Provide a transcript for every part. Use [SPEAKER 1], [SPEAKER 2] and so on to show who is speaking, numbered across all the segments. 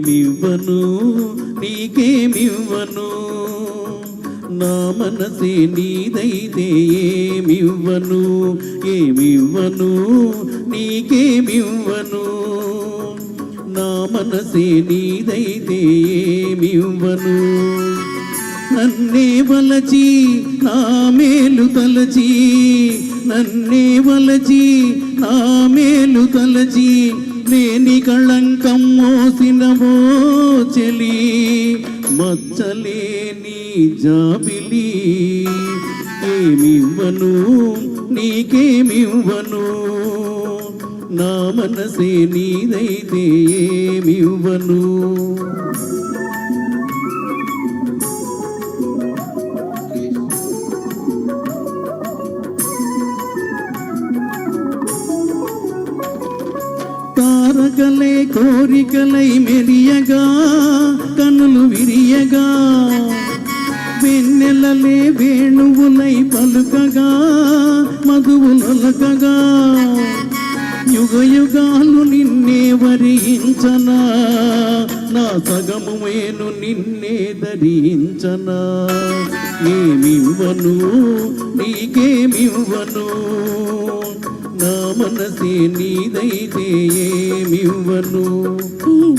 [SPEAKER 1] నీకేమివ్వను నీకేమివ్వను నా మనసే నీదైతే ఏమివ్వను ఏమివ్వను నీకేమివ్వను నా మనసే నీదైతే ఏమివ్వను నన్నే వలచి నా మేలు తలచి నన్నే వలచి నా మేలు తలచి లేని కళంకం మోసినవో చెలి మచ్చలేని జాబిలి ఏమివ్వను నీకేమివ్వను నా మనసే నీదైతే ఏమివ్వను తారకలే కోరికలై మెరియగా కనులు విరియగా వెన్నెలలే వేణువులై పలుకగా మధువులొలకగా యుగ యుగాలు నిన్నే వరించనా నా సగము మేను నిన్నే ధరించనా ఏమివ్వను నీకేమివ్వను నా మనసే నీదైతే ఏమివ్వను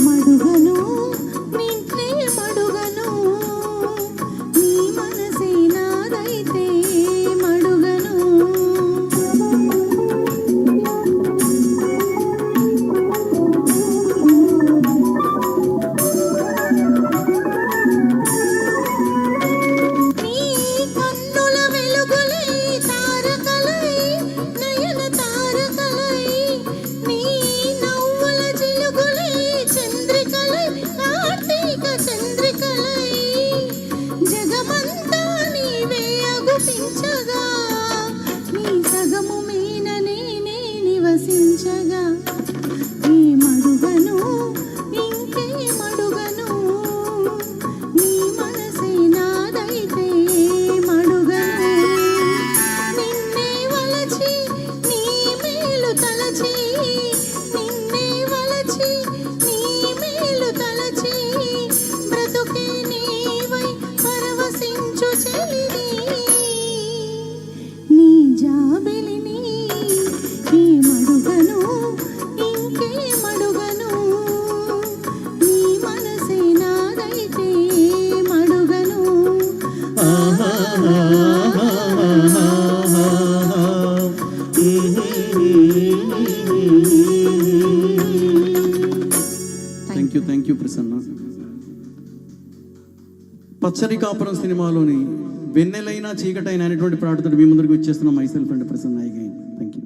[SPEAKER 2] మడుగను నిన్నే మడుగను నీ మనసే నాదైతే మడుగను నివసించగా ఈ మడుగను ఇంకే మడుగను నీ మనసే నాదైతే మడుగను నిన్నే వలచి నీ మేలు తలచి నిన్నే వలచి నీ మేలు తలచి బ్రతుకే నీవై పరవశించు చెలిని నీ జాబిలిని ఈ మడుగను ఇంకే మడుగను నీ మనసే నాదైతే మడుగను
[SPEAKER 1] థ్యాంక్ యూ ప్రసన్న. పచ్చని కాపురం సినిమాలోని వెన్నెలైనా చీకటైన అనేటువంటి పాటతో మీ ముందరికి వచ్చేస్తున్నాం. Myself and Prasanna. Thank you.